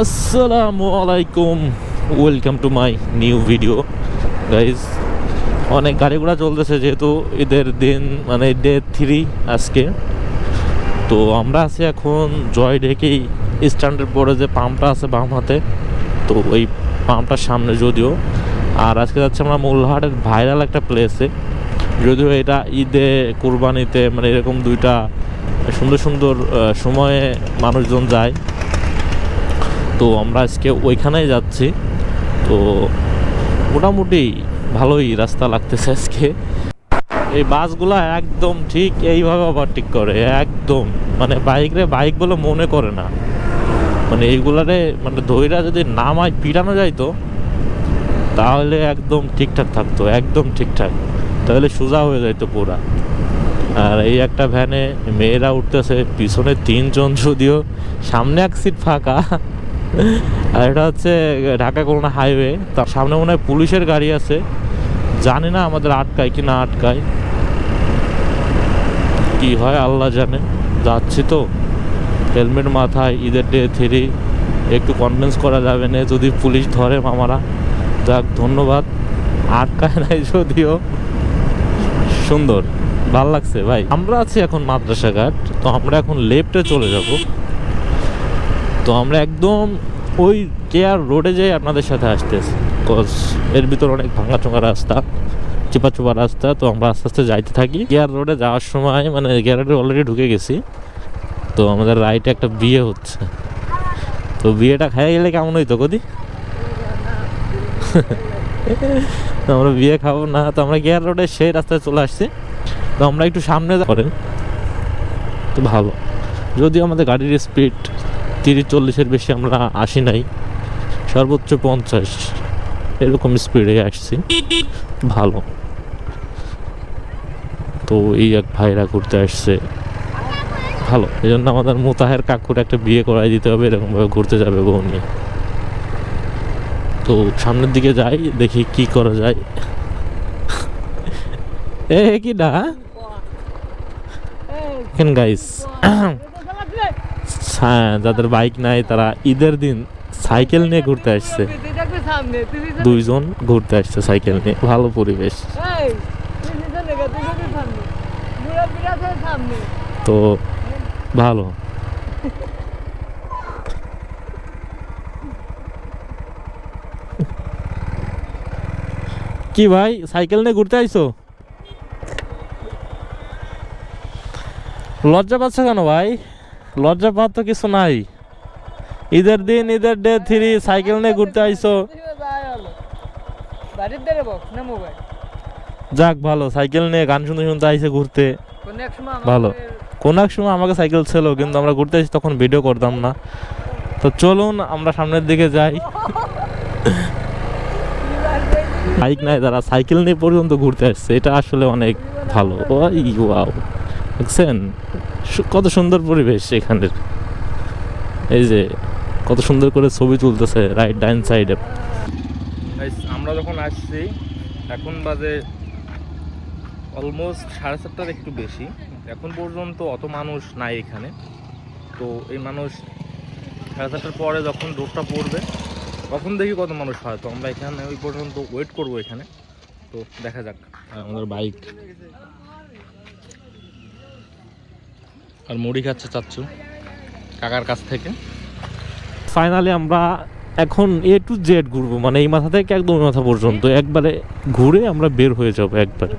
আসসালামু আলাইকুম, welcome to my new video guys. অনেক গাড়ি ঘোড়া চলতেছে যেহেতু ঈদের দিন, মানে ডে 3 আজকে। তো আমরা আছি এখন জয় ডেকেই স্ট্যান্ডের পরে যে পাম্পটা আছে বাম হাতে, তো ওই পাম্পটার সামনে যদিও। আর আজকে যাচ্ছে আমরা মোল্লাহাটের ভাইরাল একটা প্লেসে, যদিও এটা ঈদে কুরবানিতে মানে এরকম দুইটা সুন্দর সুন্দর সময়ে মানুষজন যায়। তো আমরা আজকে ওইখানেই যাচ্ছি। তো মোটামুটি ভালোই রাস্তা লাগতেছে আজকে। এই বাসগুলা একদম ঠিক এইভাবে ওভারটেক করে, একদম মানে বাইক বলে মনে করে না। মানে এইগুলারে মানে ধৈরা যদি নামায় পিটানো যাইতো তাহলে একদম ঠিকঠাক থাকতো, একদম ঠিকঠাক, তাহলে সোজা হয়ে যাইতো পুরা। আর এই একটা ভ্যানে মেয়েরা উঠতেছে, পিছনে 3 জন, যদিও সামনে এক সিট ফাঁকা। আর এটা হচ্ছে ঢাকা খুলনা হাইওয়ে, তার সামনে মনে হয় পুলিশের গাড়ি আছে, জানি না আমাদের আটকায় কি না আটকায়, কি হয় আল্লাহ জানে। যাচ্ছি তো হেলমেট মাথায়, ঈদের ডে 3, একটু কনভিন্স করা যাবে না যদি পুলিশ ধরে মামারা। যাক ধন্যবাদ, আটকায় নাই যদিও। সুন্দর, ভাল লাগছে ভাই। আমরা আছি এখন মাদ্রাসা ঘাট, তো আমরা এখন লেফটে চলে যাব। তো আমরা একদম ওই কেয়ার রোডে যাই আপনাদের সাথে আসতেছি, বিকজ এর ভিতর অনেক ভাঙা চোঙা রাস্তা, চিপা চুপা রাস্তা। তো আমরা আস্তে আস্তে যাইতে থাকি। কেয়ার রোডে যাওয়ার সময় মানে কেয়ার রোডে অলরেডি ঢুকে গেছি। তো আমাদের রাইটে একটা বিয়ে হচ্ছে, তো বিয়েটা খাইয়ে গেলে কেমন হইতো কদি? আমরা বিয়ে খাবো না, তো আমরা গিয়ার রোডে সেই রাস্তায় চলে আসছি। তো আমরা একটু সামনে করেন তো ভালো, যদিও আমাদের গাড়ির স্পিড 30-40-এর বেশি আমরা আসি নাই, সর্বোচ্চ 50 এরকম স্পিডে আসছি, ভালো। তো এই এক ভাইরা ঘুরতে আসছে, ভালো। এই জন্য আমাদের মোতাহের কাকুর একটা বিয়ে করাই দিতে হবে, এরকমভাবে ঘুরতে যাবে বউ নিয়ে। তো সামনের দিকে যাই, দেখি কি করা যায়। কি না গাইস, হ্যাঁ, যাদের বাইক নাই তারা ঈদের দিন সাইকেল নিয়ে ঘুরতে আসছে, 2 জন ঘুরতে আসছে সাইকেল নিয়ে, ভালো পরিবেশ। তো ভালো। কি ভাই, সাইকেল নিয়ে ঘুরতে আইছো? লজ্জা পাচ্ছ কেন ভাই? লজ্জা পাওয়ার তো কিছু নাই। ঈদের দিন, ঈদের ডে 3, সাইকেল নিয়ে ঘুরতে আইছো, যাক ভালো। সাইকেল নিয়ে গান শুনতে শুনতে আইছে ঘুরতে, ভালো। কোন এক সময় আমাকে সাইকেল ছিল, কিন্তু আমরা ঘুরতে আসি তখন ভিডিও করতাম না। তো চলুন আমরা সামনের দিকে যাই। বাইক নাই, তারা সাইকেল নিয়ে পর্যন্ত ঘুরতে আসছে, এটা আসলে অনেক ভালো। ওয়াও, দেখছেন কত সুন্দর পরিবেশ এখানের। এই যে কত সুন্দর করে ছবি তুলতেছে রাইট ডাইন সাইডে। আমরা যখন আসছি এখন বাজে অলমোস্ট 7:30 একটু বেশি। এখন পর্যন্ত অত মানুষ নাই এখানে। তো এই মানুষ 7:30 পরে যখন রোডটা পড়বে তখন দেখি কত মানুষ হয়। তো আমরা এখানে ওই পর্যন্ত ওয়েট করব এখানে, তো দেখা যাক। আমাদের বাইক আর মুড়ি খাচ্ছে চাচ্ছু কাকার কাছ থেকে। ফাইনালি আমরা এখন A to Z ঘুরবো, মানে এই মাথা থেকে একদম মাথা পর্যন্ত একবারে ঘুরে আমরা বের হয়ে যাবো একবারে।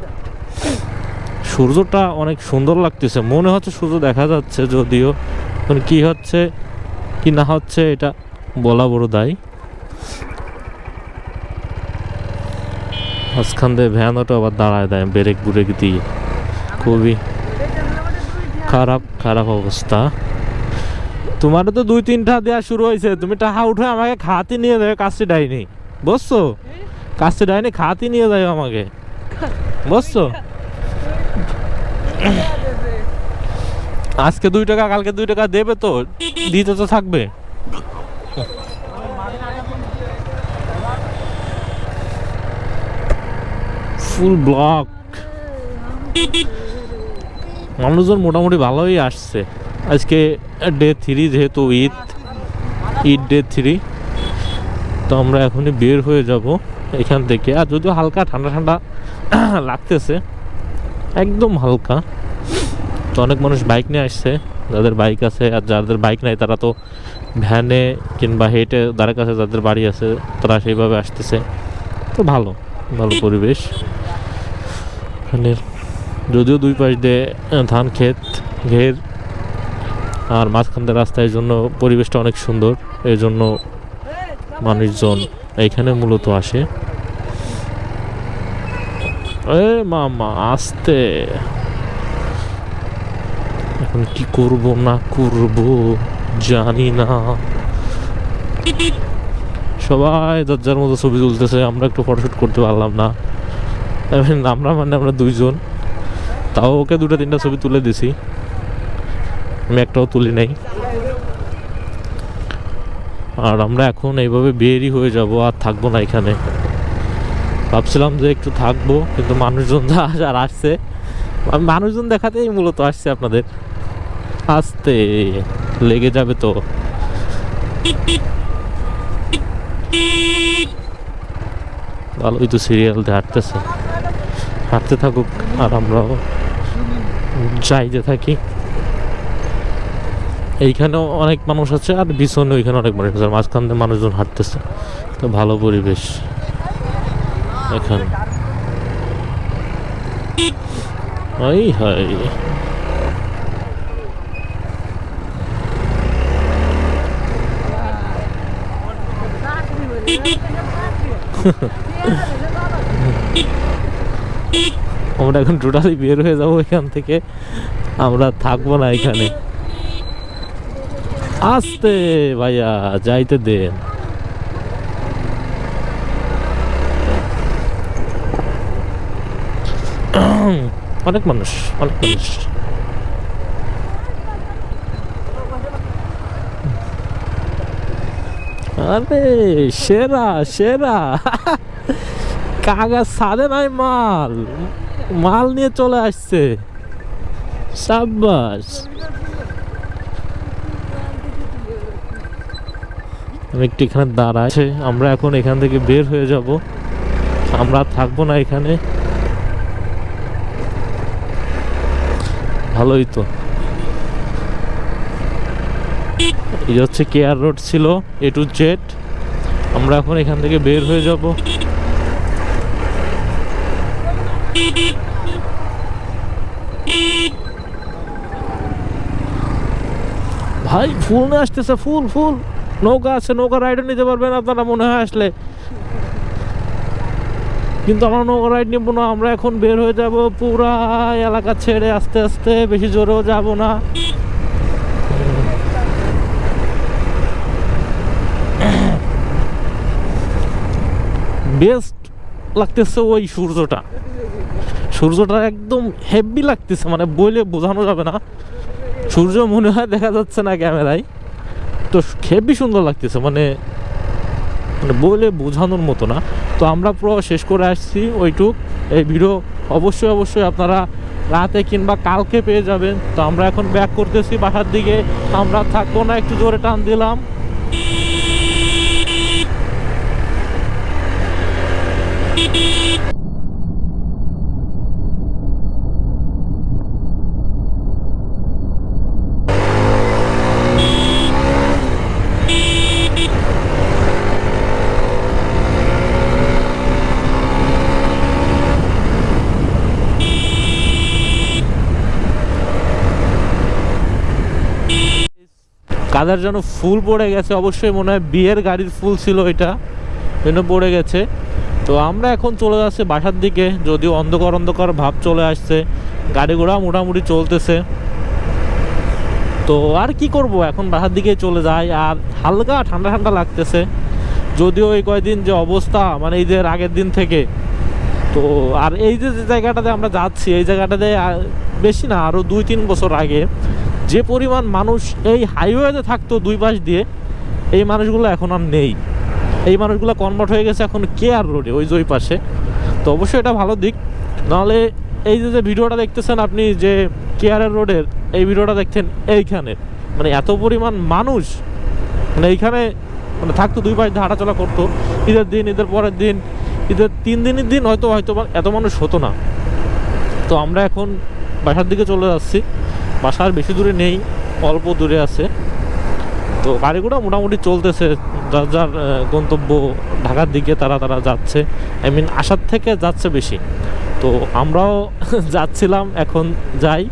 সূর্যটা অনেক সুন্দর লাগতেছে, মনে হচ্ছে সূর্য দেখা যাচ্ছে, যদিও মানে কি হচ্ছে কি না হচ্ছে এটা বলা বড় দায়। মাঝখান দিয়ে ভ্যানটা আবার দাঁড়ায় দেয় ব্রেক বুরেক দিয়ে, খুবই খারাপ অবস্থা। তোমারও তো 2-3টা দেওয়া শুরু হয়েছে, তুমি টাকা উঠে আমাকে খাতি নিয়ে দেবে, কাজটি ডাইনি বুঝছো? কাজটি ডাইনি খাতি নিয়ে যাবে আমাকে, বুঝছো? আজকে 2 টাকা, কালকে 2 টাকা দেবে, তো দিতে তো থাকবে। ফুল ব্লক, মানুষজন মোটামুটি ভালোই আসছে। আজকে ডে 3 যেহেতু ঈদ, ঈদ ডে 3। তো আমরা এখনই বের হয়ে যাব এখান থেকে। আর যদিও হালকা ঠান্ডা ঠান্ডা লাগতেছে, একদম হালকা। তো অনেক মানুষ বাইক নিয়ে আসছে, যাদের বাইক আছে, আর যাদের বাইক নাই তারা তো ভ্যানে কিংবা হেঁটে, যাদের কাছে যাদের বাড়ি আছে তারা সেইভাবে আসতেছে। তো ভালো ভালো পরিবেশ এখানে। যদিও দুই পাশ দিয়ে ধান ক্ষেত ঘের, আর মাঝখান দিয়ে রাস্তার জন্য পরিবেশটা অনেক সুন্দর, এই জন্য মানুষজন এইখানে মূলত আসে। এ মামা আসতে, এখন কি করব না করব জানি না। সবাই যার যার মতো ছবি তুলতেছে, আমরা একটু ফটোশুট করতে পারলাম না। আমরা দুইজন, তাও ওকে 2-3টা ছবি তুলে দিছি, আমি একটাও তুলি নাই। আর আমরা এখন এইভাবে বেরই হয়ে যাব, আর থাকবো না এখানে। ভাবছিলাম যে একটু থাকবো, কিন্তু মানুষজন যা আর আসছে, আমি মানুষজন দেখাতেই মূলত আসছে আপনাদের। আসতে লেগে যাবে তো। ভালোই তো সিরিয়াল দিয়ে হাঁটতে থাকুক, আর আমরাও যাইতে থাকি। এইখানেও অনেক মানুষ আছে, আর পিছনে ওইখানে অনেক মানুষ আছে, মাঝখান দিয়ে মানুষজন হাঁটতেছে। তো ভালো পরিবেশ এখানে। ওই হয় আমরা এখন টোটালি বের হয়ে যাবো এখান থেকে, আমরা থাকবো না এখানে। আসতে ভাইয়া, যাইতে দেন। অনেক মানুষ। আরে সেরা কাগজ সাদে নাই, মাল নিয়ে চলে আসছে, সাব্বাস। আমি একটু এখানে দাঁড়াইছে, আমরা এখন এখান থেকে বের হয়ে যাব, আমরা থাকবো না এখানে। ভালোই তো। এই হচ্ছে কেআর রোড, ছিল A to Z। আমরা এখন এখান থেকে বের হয়ে যাব। ভাই ফুল নিয়ে আসতেছে, ফুল নৌকা আছে, নৌকা রাইডও নিতে পারবেন আপনারা মনে হয় আসলে, কিন্তু আমরা নৌকা রাইড নিব না। আমরা এখন বের হয়ে যাব পুরা এলাকা ছেড়ে, আস্তে আস্তে, বেশি জোরেও যাব না। বেস্ট লাগতেছে ওই সূর্যটা একদম হেভি লাগতেছে, মানে বলে বোঝানো যাবে না। সূর্য মনে হয় দেখা যাচ্ছে না ক্যামেরায়, তো হেভি সুন্দর লাগতেছে, মানে বলে বোঝানোর মতো না। তো আমরা পুরো শেষ করে আসছি ওইটুক। এই ভিডিও অবশ্যই আপনারা রাতে কিংবা কালকে পেয়ে যাবেন। তো আমরা এখন ব্যাক করতেছি বাসার দিকে, আমরা থাকবো না, একটু জোরে টান দিলাম। কাদার যেন ফুল পড়ে গেছে, অবশ্যই মনে হয় বিয়ের গাড়ির ফুল ছিল এটা, যেন পড়ে গেছে। তো আমরা এখন চলে যাচ্ছি বাসার দিকে, যদিও অন্ধকার ভাব চলে আসছে, গাড়ি ঘোড়া মোটামুটি চলতেছে। তো আর কি করব, এখন বাসার দিকে চলে যাই। আর হালকা ঠান্ডা লাগতেছে, যদিও এই কয়েকদিন যে অবস্থা, মানে ঈদের আগের দিন থেকে। তো আর এই যে জায়গাটাতে আমরা যাচ্ছি, এই জায়গাটাতে বেশি না, আরও 2-3 বছর আগে যে পরিমাণ মানুষ এই হাইওয়েতে থাকতো দুই পাশ দিয়ে, এই মানুষগুলো এখন আর নেই। এই মানুষগুলো কনভার্ট হয়ে গেছে এখন কেআর রোডে, ওই যে পাশে। তো অবশ্যই এটা ভালো দিক। নাহলে এই যে ভিডিওটা দেখতেছেন আপনি, যে কেআর রোডের এই ভিডিওটা দেখছেন এইখানে, মানে এত পরিমাণ মানুষ মানে এইখানে মানে থাকতো, 2 পাশ দিয়ে হাঁটাচলা করতো। ঈদের দিন, ঈদের পরের দিন, ঈদের 3 দিনের দিন হয়তো এত মানুষ হতো না। তো আমরা এখন বাসার দিকে চলে যাচ্ছি। বাসার বেশি দূরে নেই, অল্প দূরে আছে। তো গাড়িগুলো মোটামুটি চলতেছে, যার যার গন্তব্য ঢাকার দিকে তারা যাচ্ছে, আই মিন আসার থেকে যাচ্ছে বেশি। তো আমরাও যাচ্ছিলাম, এখন যাই।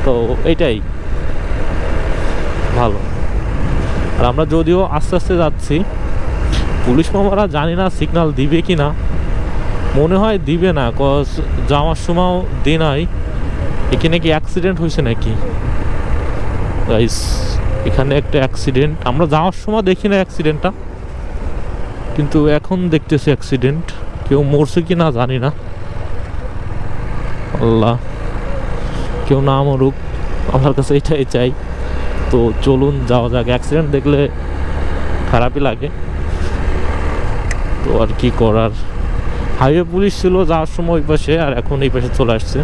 তো এইটাই ভালো। আর আমরা যদিও আস্তে আস্তে যাচ্ছি, পুলিশ মামারা জানি না সিগন্যাল দিবে কি না, মনে হয় দিবে না, কজ যাওয়ার সময়ও দিন নাই। এখানে কি অ্যাক্সিডেন্ট হয়েছে নাকি গাইস? এখানে একটা অ্যাক্সিডেন্ট, আমরা যাওয়ার সময় দেখি না অ্যাক্সিডেন্টটা, কিন্তু এখন দেখতেছি অ্যাক্সিডেন্ট। কেউ মরছে কি না জানি না, আল্লাহ কেউ না মরুক, আমার কাছে এটাই চাই। তো চলুন যাওয়া যাক। অ্যাক্সিডেন্ট দেখলে খারাপই লাগে, তো আর কি করার। হাইওয়ে পুলিশ ছিল যাওয়ার সময় ওই পাশে, আর এখন এই পাশে চলে আসছে।